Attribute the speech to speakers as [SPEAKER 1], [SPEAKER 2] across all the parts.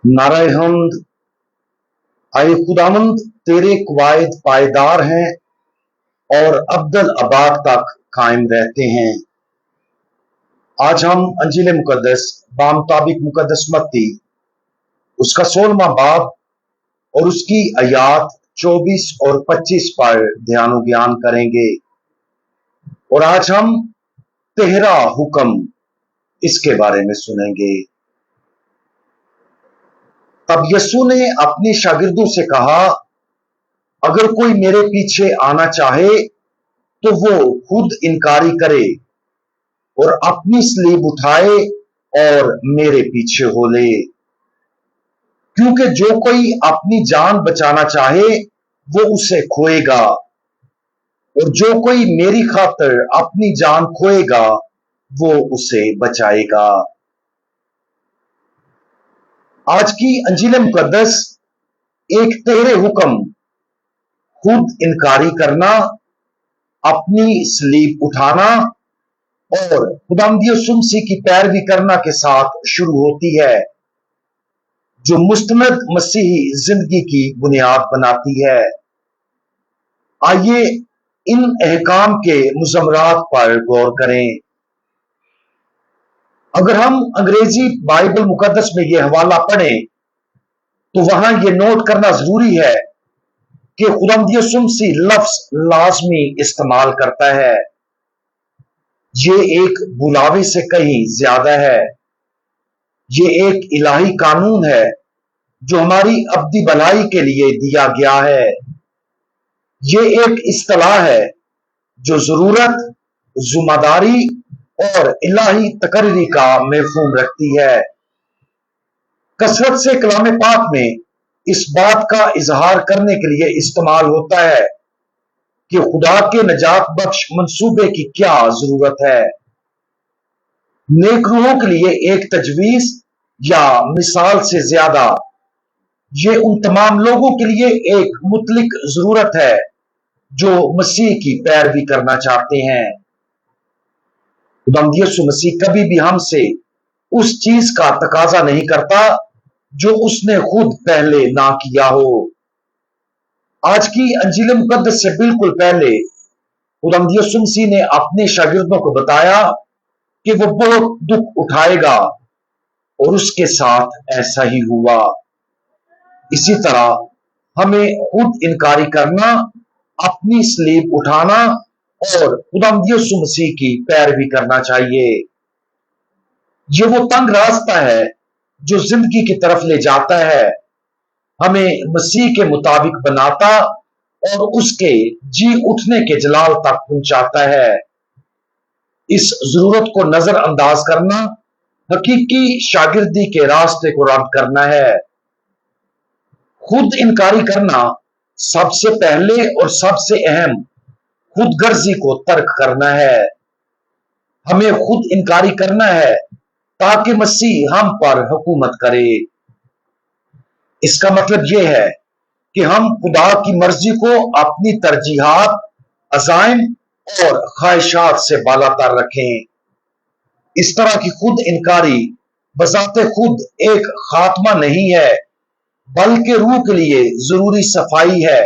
[SPEAKER 1] नारे हमद। आए खुदामंद, तेरे कवायद पायदार हैं और अब्दल अबाद तक कायम रहते हैं। आज हम अंजील मुकद्दस बामुताबिक मुकद्दस मत्ती उसका 16वां बाब और उसकी आयात 24 और 25 पर ध्यान ज्ञान करेंगे। और आज हम 13 हुक्म इसके बारे में सुनेंगे। तब यीशु ने अपने शागिर्दों से कहा, अगर कोई मेरे पीछे आना चाहे तो वो खुद इनकारी करे और अपनी सलीब उठाए और मेरे पीछे हो ले। क्योंकि जो कोई अपनी जान बचाना चाहे वो उसे खोएगा, और जो कोई मेरी खातिर अपनी जान खोएगा वो उसे बचाएगा। आज की अंजील मुकद्दस एक 13 हुक्म, खुद इनकारी करना, अपनी सलीब उठाना और खुदावंद यीशु मसीह की पैरवी करना के साथ शुरू होती है, जो मुस्तनद मसीही जिंदगी की बुनियाद बनाती है। आइए इन अहकाम के मुजम्मरात पर गौर करें। अगर हम अंग्रेजी बाइबल मुकद्दस में यह हवाला पढ़ें तो वहां यह नोट करना जरूरी है कि खुदावंद यीशु मसीह लफ्ज लाजमी इस्तेमाल करता है। ये एक बुलावे से कहीं ज्यादा है। ये एक इलाही कानून है जो हमारी अब्दी भलाई के लिए दिया गया है। ये एक इस्तिलाह है जो जरूरत, जिम्मेदारी और इलाही तकर्री का मफहूम रखती है। कसरत से कलाम पाक में इस बात का इजहार करने के लिए इस्तेमाल होता है कि खुदा के नजात बख्श मंसूबे की क्या जरूरत है। नेक रूहों के लिए एक तजवीज या मिसाल से ज्यादा ये उन तमाम लोगों के लिए एक मुतलिक जरूरत है जो मसीह की पैरवी करना चाहते हैं। खुदावंद यीशु मसीह कभी भी हमसे उस चीज का तकाजा नहीं करता जो उसने खुद पहले ना किया हो। आज की अंजील मुकद्दस से बिल्कुल पहले खुदावंद यीशु मसीह ने अपने शागिर्दों को बताया कि वो बहुत दुख उठाएगा, और उसके साथ ऐसा ही हुआ। इसी तरह हमें खुद इनकारी करना, अपनी सलीब उठाना और खुदावंद यीशु मसीह की पैरवी करना चाहिए। ये वो तंग रास्ता है जो जिंदगी की तरफ ले जाता है, हमें मसीह के मुताबिक बनाता और उसके जी उठने के जलाल तक पहुंचाता है। इस जरूरत को नजरअंदाज करना हकीकी शागिर्दी के रास्ते को रद्द करना है। खुद इनकारी करना सबसे पहले और सबसे अहम खुदगर्जी को तर्क करना है। हमें खुद इनकारी करना है ताकि मसीह हम पर हुकूमत करे। इसका मतलब यह है कि हम खुदा की मर्जी को अपनी तरजीहात, अज़ाइम और ख्वाहिशात से बालातर रखें। इस तरह की खुद इनकारी बजाते खुद एक खात्मा नहीं है, बल्कि रूह के लिए जरूरी सफाई है।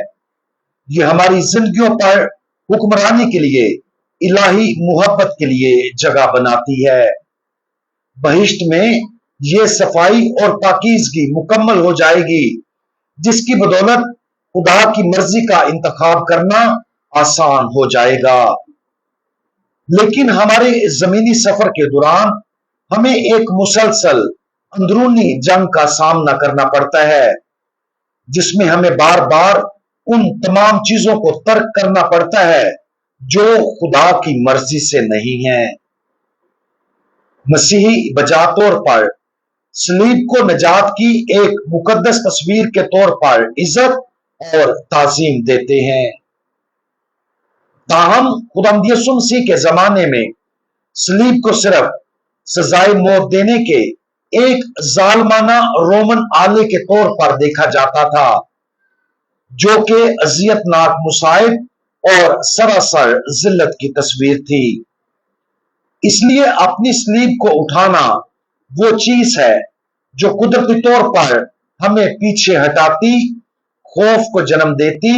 [SPEAKER 1] यह हमारी जिंदगियों पर हुक्मरानी के लिए, इलाही मुहब्बत के लिए जगह बनाती है। बहिश्त में यह सफाई और पाकीज़गी मुकम्मल हो जाएगी, जिसकी बदौलत खुदा की मर्जी का इंतखाब करना आसान हो जाएगा। लेकिन हमारे जमीनी सफर के दौरान हमें एक मुसलसल अंदरूनी जंग का सामना करना पड़ता है, जिसमें हमें बार बार उन तमाम चीजों को तर्क करना पड़ता है जो खुदा की मर्जी से नहीं है। मसीही बजा तौर पर सलीब को नजात की एक मुकद्दस तस्वीर के तौर पर इज्जत और ताजीम देते हैं। ताहम खुदावंद यीशु मसीह के जमाने में सलीब को सिर्फ सजाए मौत देने के एक जालमाना रोमन आले के तौर पर देखा जाता था, जो कि अजियतनाक मुसाइब और सरासर जिल्लत की तस्वीर थी। इसलिए अपनी सलीब को उठाना वो चीज है जो कुदरती तौर पर हमें पीछे हटाती, खौफ को जन्म देती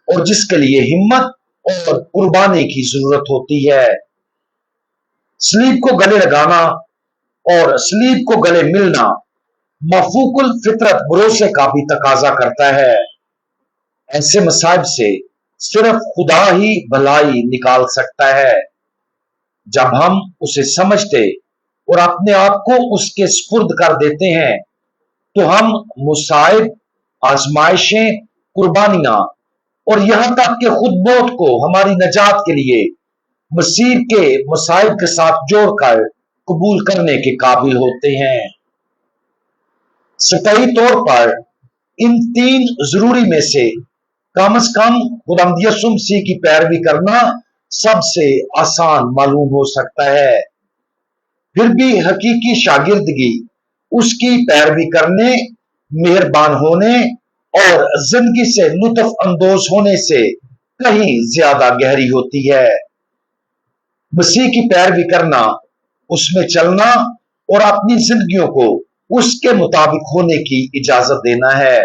[SPEAKER 1] और जिसके लिए हिम्मत और कुर्बानी की जरूरत होती है। सलीब को गले लगाना और सलीब को गले मिलना मफूकुल फितरत भरोसे का भी तकाजा करता है। ऐसे मसाइब से सिर्फ खुदा ही भलाई निकाल सकता है। जब हम उसे समझते और अपने आप को उसके सुपुर्द कर देते हैं, तो हम मुसाइब, आजमाइशें, कुर्बानियां और यहां तक कि खुद मौत को हमारी नजात के लिए मसीह के मुसाइब के साथ जोड़कर कबूल करने के काबिल होते हैं। सतही तौर पर इन तीन जरूरी में से कम खुदावंद यीशु मसीह की पैरवी करना सबसे आसान मालूम हो सकता है। फिर भी हकीकी शागिर्दगी उसकी पैरवी करने, मेहरबान होने और जिंदगी से लुत्फ अंदोज होने से कहीं ज्यादा गहरी होती है। मसीह की पैरवी करना, उसमें चलना और अपनी जिंदगियों को उसके मुताबिक होने की इजाजत देना है।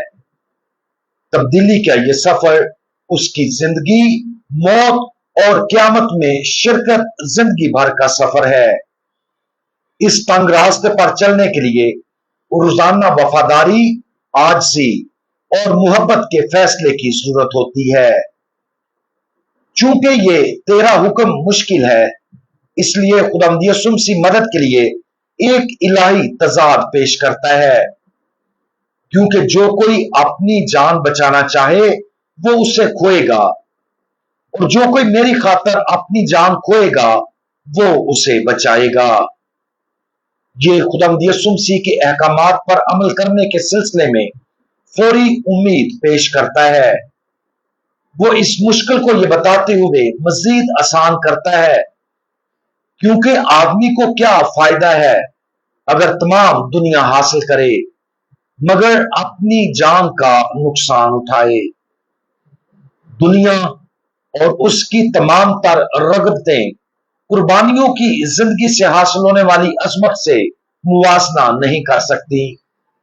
[SPEAKER 1] तब्दीली का यह सफर उसकी जिंदगी, मौत और क्यामत में शिरकत जिंदगी भर का सफर है। इस तंग रास्ते पर चलने के लिए रोजाना वफादारी, आजिज़ी और मोहब्बत के फैसले की जरूरत होती है। चूंकि ये तेरा हुक्म मुश्किल है, इसलिए खुदावंद यीशु मसीह मदद के लिए एक इलाही तजाद पेश करता है। क्योंकि जो कोई अपनी जान बचाना चाहे वो उसे खोएगा, और जो कोई मेरी खातर अपनी जान खोएगा वो उसे बचाएगा। ये खुदावंद यीशु मसीह के अहकामात पर अमल करने के सिलसिले में फौरी उम्मीद पेश करता है। वो इस मुश्किल को ये बताते हुए मजीद आसान करता है, क्योंकि आदमी को क्या फायदा है अगर तमाम दुनिया हासिल करे मगर अपनी जान का नुकसान उठाए। दुनिया और उसकी तमाम तर रगबतें कुर्बानियों की जिंदगी से हासिल होने वाली अजमत से मुवाजना नहीं कर सकती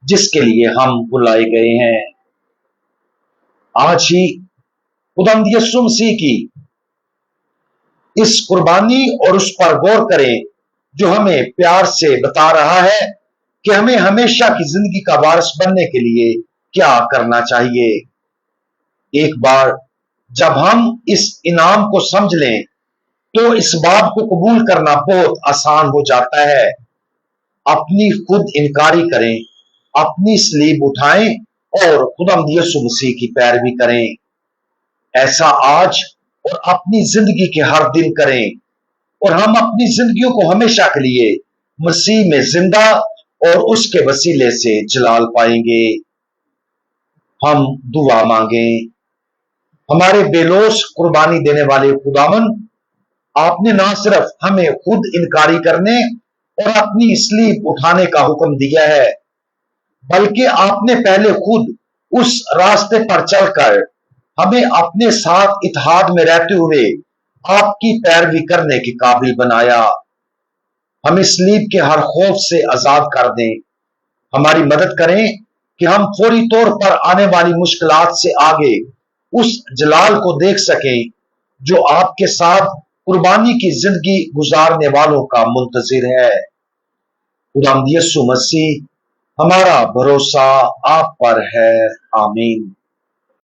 [SPEAKER 1] जिसके लिए हम बुलाए गए हैं। आज ही खुदावंद यीशु मसीह की इस कुर्बानी और उस पर गौर करें जो हमें प्यार से बता रहा है कि हमें हमेशा की जिंदगी का वारिस बनने के लिए क्या करना चाहिए। एक बार जब हम इस इनाम को समझ लें तो इस बात को कबूल करना बहुत आसान हो जाता है। अपनी खुद इनकारी करें, अपनी सलीब उठाएं और खुदावंद यीशु मसीह की पैरवी करें। ऐसा आज और अपनी जिंदगी के हर दिन करें, और हम अपनी जिंदगियों को हमेशा के लिए मसीह में जिंदा और उसके वसीले से जलाल पाएंगे। हम दुआ मांगें। हमारे बेलोस कुर्बानी देने वाले खुदावन, आपने ना सिर्फ हमें खुद इनकारी करने और अपनी सलीब उठाने का हुक्म दिया है, बल्कि आपने पहले खुद उस रास्ते पर चलकर हमें अपने साथ इत्तेहाद में रहते हुए आपकी पैरवी करने के काबिल बनाया। हमें सलीब के हर खौफ से आजाद कर दें। हमारी मदद करें कि हम फौरी तौर पर आने वाली मुश्किलात से आगे उस जलाल को देख सकें जो आपके साथ कुर्बानी की जिंदगी गुजारने वालों का मुंतजिर है। खुदावंद यीशु मसीह, हमारा भरोसा आप पर है। आमीन।